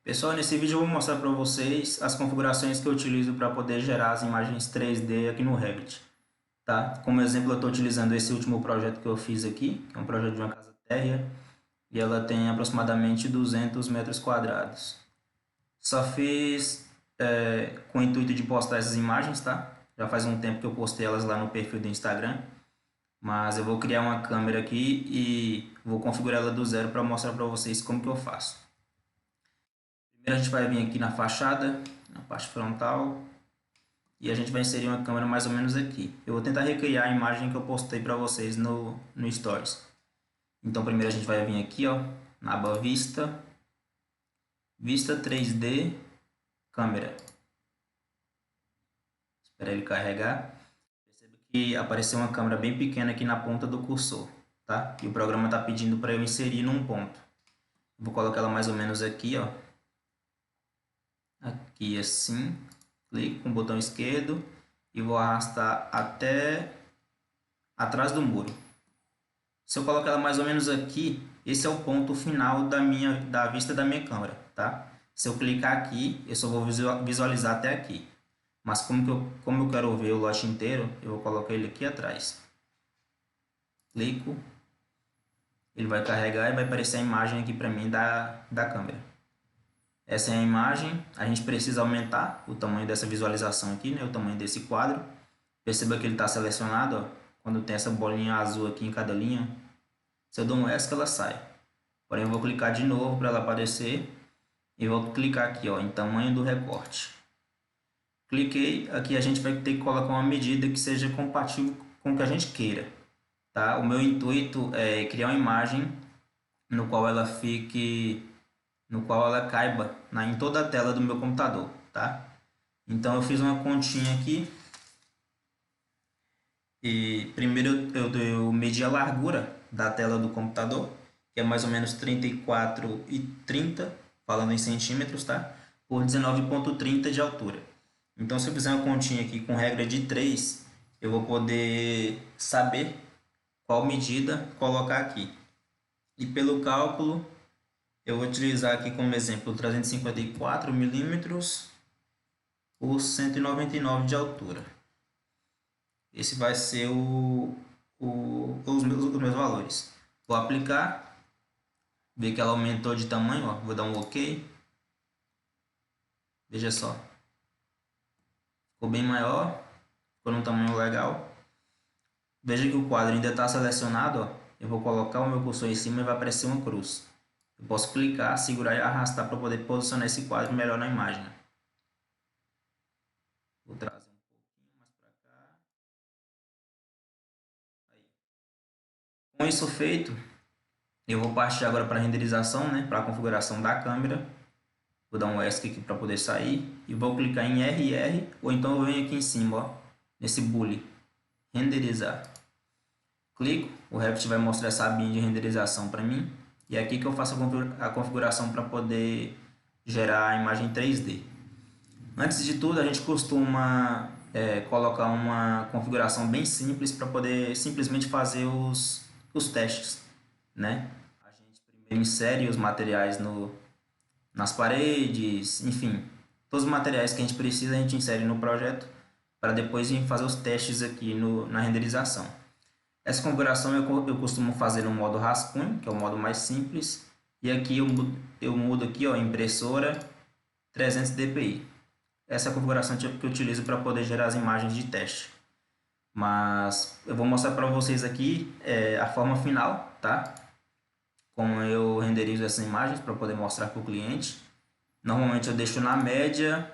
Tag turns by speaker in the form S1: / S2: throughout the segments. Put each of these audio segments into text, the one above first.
S1: Pessoal, nesse vídeo eu vou mostrar para vocês as configurações que eu utilizo para poder gerar as imagens 3D aqui no Revit. Tá? Como exemplo, eu estou utilizando esse último projeto que eu fiz aqui, que é um projeto de uma casa térrea, e ela tem aproximadamente 200 metros quadrados. Só fiz com o intuito de postar essas imagens, tá? Já faz um tempo que eu postei elas lá no perfil do Instagram, mas eu vou criar uma câmera aqui e vou configurar ela do zero para mostrar para vocês como que eu faço. Primeiro a gente vai vir aqui na fachada, na parte frontal, e a gente vai inserir uma câmera mais ou menos aqui. Eu vou tentar recriar a imagem que eu postei para vocês no Stories. Então primeiro a gente vai vir aqui, ó, na aba Vista, Vista 3D, Câmera. Espera ele carregar. Perceba que apareceu uma câmera bem pequena aqui na ponta do cursor, tá? E o programa está pedindo para eu inserir num ponto. Vou colocar ela mais ou menos aqui, ó. Aqui assim, clico com o botão esquerdo e vou arrastar até atrás do muro. Se eu colocar ela mais ou menos aqui, esse é o ponto final da vista da minha câmera, tá? Se eu clicar aqui, eu só vou visualizar até aqui. Mas como eu quero ver o lote inteiro, eu vou colocar ele aqui atrás. Clico, ele vai carregar e vai aparecer a imagem aqui para mim da câmera. Essa é a imagem. A gente precisa aumentar o tamanho dessa visualização aqui, né? O tamanho desse quadro. Perceba que ele está selecionado, ó, quando tem essa bolinha azul aqui em cada linha. Se eu dou um ESC, ela sai. Porém, eu vou clicar de novo para ela aparecer. E vou clicar aqui, ó, em tamanho do recorte. Cliquei. Aqui a gente vai ter que colocar uma medida que seja compatível com o que a gente queira. Tá? O meu intuito é criar uma imagem no qual ela caiba em toda a tela do meu computador, tá? Então eu fiz uma continha aqui e primeiro eu medi a largura da tela do computador, que é mais ou menos 34,30, falando em centímetros, tá? Por 19,30 de altura. Então se eu fizer uma continha aqui com regra de 3, eu vou poder saber qual medida colocar aqui. E pelo cálculo, eu vou utilizar aqui como exemplo 354 milímetros por 199 de altura. Esse vai ser os meus valores. Vou aplicar, ver que ela aumentou de tamanho, ó. Vou dar um OK. Veja só, ficou bem maior, ficou num tamanho legal. Veja que o quadro ainda está selecionado, ó. Eu vou colocar o meu cursor em cima e vai aparecer uma cruz. Eu posso clicar, segurar e arrastar para poder posicionar esse quadro melhor na imagem. Vou trazer um pouquinho mais para cá. Aí. Com isso feito, eu vou partir agora para a renderização, né, para a configuração da câmera. Vou dar um ESC aqui para poder sair e vou clicar em RR, ou então eu venho aqui em cima, ó, nesse bule, renderizar. Clico, o Revit vai mostrar essa abinha de renderização para mim. E é aqui que eu faço a configuração para poder gerar a imagem 3D. Antes de tudo, a gente costuma colocar uma configuração bem simples para poder simplesmente fazer os testes, né? A gente primeiro insere os materiais nas paredes, enfim, todos os materiais que a gente precisa a gente insere no projeto para depois vir fazer os testes aqui na renderização. Essa configuração eu costumo fazer no modo rascunho, que é o modo mais simples. E aqui eu mudo aqui, ó, impressora 300 dpi. Essa é a configuração que eu utilizo para poder gerar as imagens de teste. Mas eu vou mostrar para vocês aqui a forma final, tá? Como eu renderizo essas imagens para poder mostrar para o cliente. Normalmente eu deixo na média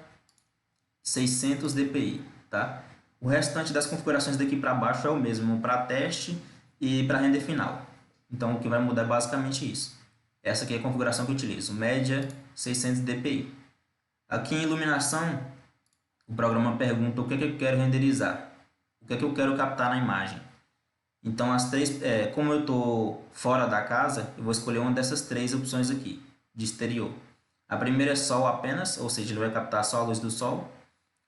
S1: 600 dpi, tá? O restante das configurações daqui para baixo é o mesmo para teste e para render final. Então o que vai mudar é basicamente isso. Essa aqui é a configuração que eu utilizo, média 600 dpi. Aqui em iluminação, o programa pergunta o que eu quero renderizar, o que eu quero captar na imagem. Então como eu estou fora da casa, eu vou escolher uma dessas três opções aqui, de exterior. A primeira é sol apenas, ou seja, ele vai captar só a luz do sol.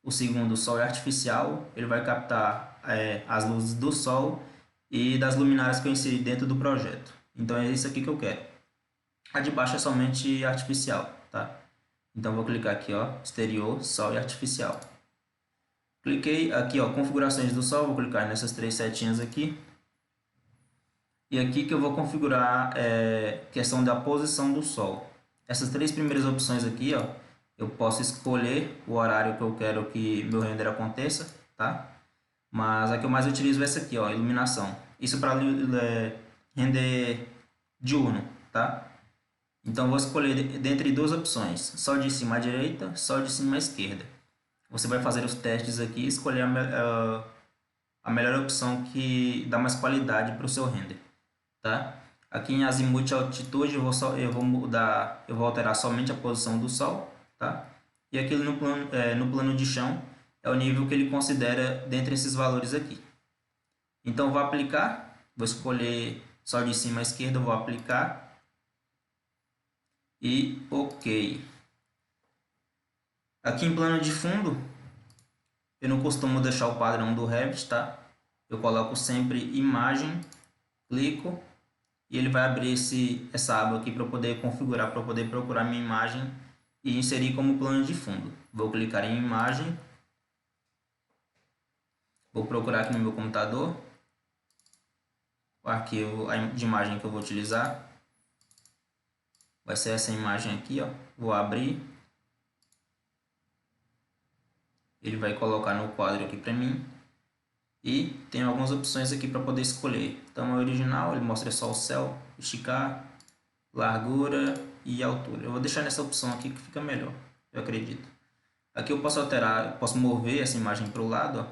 S1: O segundo, o sol é artificial, ele vai captar as luzes do sol e das luminárias que eu inseri dentro do projeto. Então é isso aqui que eu quero. A de baixo é somente artificial, tá? Então vou clicar aqui, ó, exterior, sol e artificial. Cliquei aqui, ó, configurações do sol, vou clicar nessas três setinhas aqui. E aqui que eu vou configurar questão da posição do sol. Essas três primeiras opções aqui, ó, eu posso escolher o horário que eu quero que meu render aconteça, tá? Mas a que eu mais utilizo é essa aqui, ó, iluminação. Isso para render diurno, tá? Então vou escolher dentre duas opções, sol de cima à direita, sol de cima à esquerda. Você vai fazer os testes aqui e escolher a melhor opção que dá mais qualidade para o seu render, tá? Aqui em azimuth e altitude eu vou alterar somente a posição do sol, tá? E aqui no plano de chão é o nível que ele considera dentre esses valores aqui. Então vou aplicar, vou escolher sol de cima à esquerda, vou aplicar e OK. Aqui em plano de fundo eu não costumo deixar o padrão do Revit, tá? Eu coloco sempre imagem, clico e ele vai abrir essa aba aqui para eu poder configurar, para eu poder procurar minha imagem e inserir como plano de fundo. Vou clicar em imagem, vou procurar aqui no meu computador o arquivo de imagem que eu vou utilizar. Vai ser essa imagem aqui, ó. Vou abrir. Ele vai colocar no quadro aqui para mim. E tem algumas opções aqui para poder escolher. Tamanho original, ele mostra só o céu, esticar, largura e altura. Eu vou deixar nessa opção aqui que fica melhor, eu acredito. Aqui eu posso alterar, eu posso mover essa imagem para o lado, ó.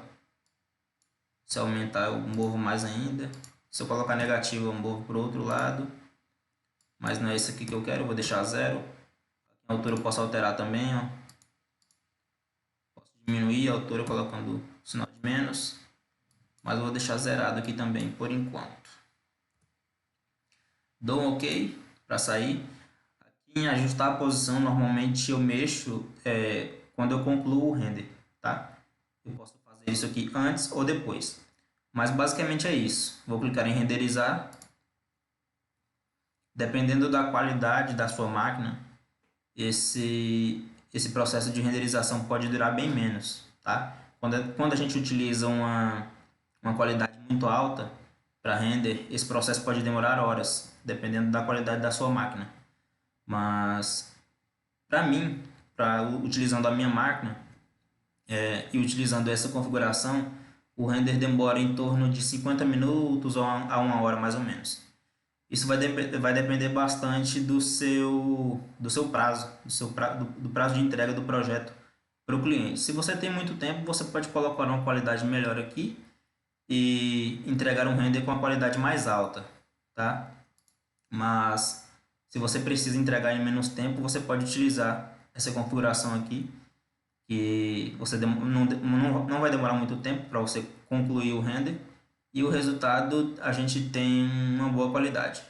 S1: Se aumentar eu movo mais ainda. Se eu colocar negativo eu movo para o outro lado. Mas não é esse aqui que eu quero, eu vou deixar zero. A altura eu posso alterar também, ó. Posso diminuir a altura colocando o sinal de menos. Mas eu vou deixar zerado aqui também por enquanto. Dou um OK para sair. Aqui em ajustar a posição, normalmente eu mexo quando eu concluo o render, tá? Eu posso fazer isso aqui antes ou depois. Mas basicamente é isso. Vou clicar em renderizar. Dependendo da qualidade da sua máquina, esse processo de renderização pode durar bem menos, tá? Quando a gente utiliza uma qualidade muito alta para render, esse processo pode demorar horas, dependendo da qualidade da sua máquina. Mas, para mim, utilizando a minha máquina e utilizando essa configuração, o render demora em torno de 50 minutos a 1 hora mais ou menos. Isso vai depender bastante do seu prazo, do prazo de entrega do projeto para o cliente. Se você tem muito tempo, você pode colocar uma qualidade melhor aqui e entregar um render com uma qualidade mais alta, tá? Mas se você precisa entregar em menos tempo, você pode utilizar essa configuração aqui, que você não vai demorar muito tempo para você concluir o render e o resultado a gente tem uma boa qualidade.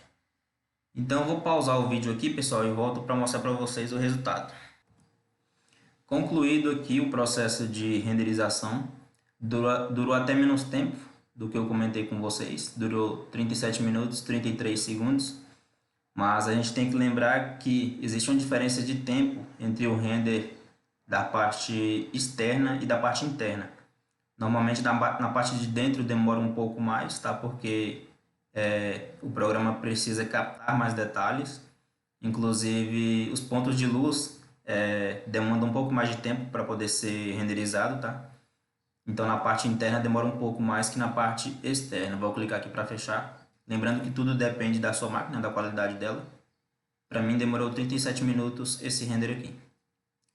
S1: Então eu vou pausar o vídeo aqui, pessoal, e volto para mostrar para vocês o resultado. Concluído aqui o processo de renderização, durou até menos tempo do que eu comentei com vocês, durou 37 minutos 33 segundos, mas a gente tem que lembrar que existe uma diferença de tempo entre o render da parte externa e da parte interna. Normalmente na parte de dentro demora um pouco mais, tá? Porque o programa precisa captar mais detalhes, inclusive os pontos de luz demandam um pouco mais de tempo para poder ser renderizado, tá? Então na parte interna demora um pouco mais que na parte externa. Vou clicar aqui para fechar. Lembrando que tudo depende da sua máquina, da qualidade dela. Para mim demorou 37 minutos esse render aqui.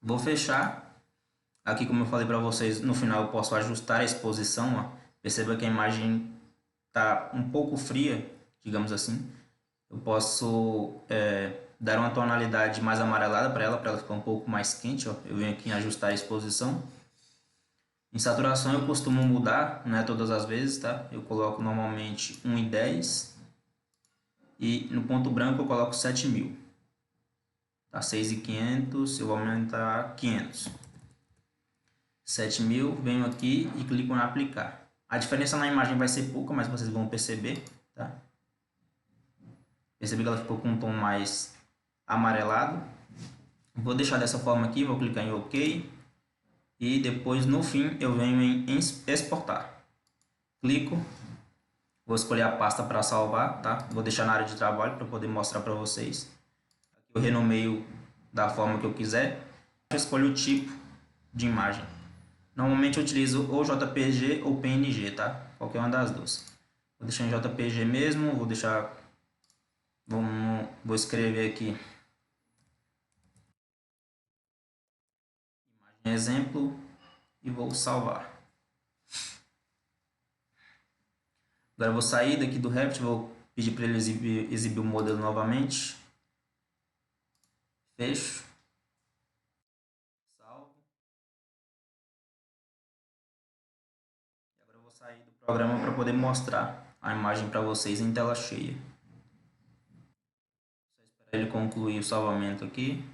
S1: Vou fechar. Aqui, como eu falei para vocês, no final eu posso ajustar a exposição. Ó. Perceba que a imagem está um pouco fria, digamos assim. Eu posso dar uma tonalidade mais amarelada para ela ficar um pouco mais quente. Ó. Eu venho aqui em ajustar a exposição. Em saturação eu costumo mudar, não é todas as vezes, tá? Eu coloco normalmente 1,10 e no ponto branco eu coloco 7.000. Tá? 6.500, eu vou aumentar 500. 7.000, venho aqui e clico em aplicar. A diferença na imagem vai ser pouca, mas vocês vão perceber, tá? Percebi que ela ficou com um tom mais amarelado. Vou deixar dessa forma aqui, vou clicar em OK. E depois, no fim, eu venho em exportar. Clico. Vou escolher a pasta para salvar, tá? Vou deixar na área de trabalho para poder mostrar para vocês. Aqui eu renomeio da forma que eu quiser. Eu escolho o tipo de imagem. Normalmente eu utilizo ou JPG ou PNG, tá? Qualquer uma das duas. Vou deixar em JPG mesmo, vou deixar... Vou escrever aqui. Imagem exemplo e vou salvar. Agora eu vou sair daqui do Revit, vou pedir para ele exibir o modelo novamente. Fecho. Salvo. E agora eu vou sair do programa para poder mostrar a imagem para vocês em tela cheia. Só esperar ele concluir o salvamento aqui.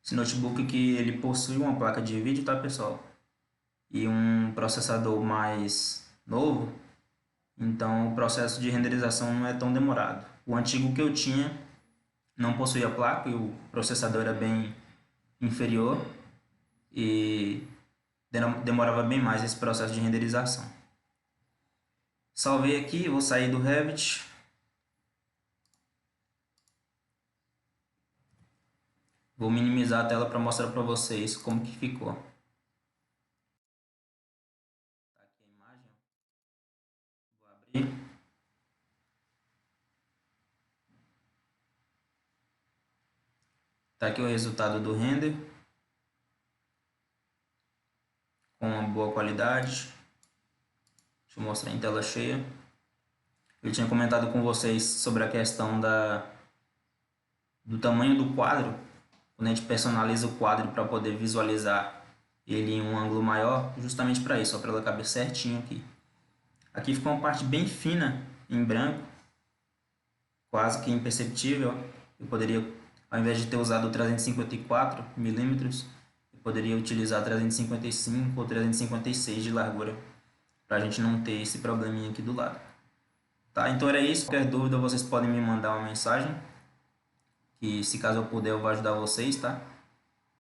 S1: Esse notebook aqui ele possui uma placa de vídeo, tá, pessoal? E um processador mais novo, então o processo de renderização não é tão demorado. O antigo que eu tinha não possuía placa e o processador era bem inferior e demorava bem mais esse processo de renderização. Salvei aqui, vou sair do Revit. Vou minimizar a tela para mostrar para vocês como que ficou. Tá aqui a imagem. Vou abrir. Tá aqui o resultado do render. Com uma boa qualidade. Deixa eu mostrar em tela cheia. Eu tinha comentado com vocês sobre a questão do tamanho do quadro. Quando a gente personaliza o quadro para poder visualizar ele em um ângulo maior, justamente para isso, para ela caber certinho aqui. Aqui ficou uma parte bem fina em branco, quase que imperceptível. Eu poderia, ao invés de ter usado 354 milímetros, eu poderia utilizar 355 ou 356 de largura, para a gente não ter esse probleminha aqui do lado. Tá, então era isso. Qualquer dúvida vocês podem me mandar uma mensagem, que se caso eu puder eu vou ajudar vocês, tá?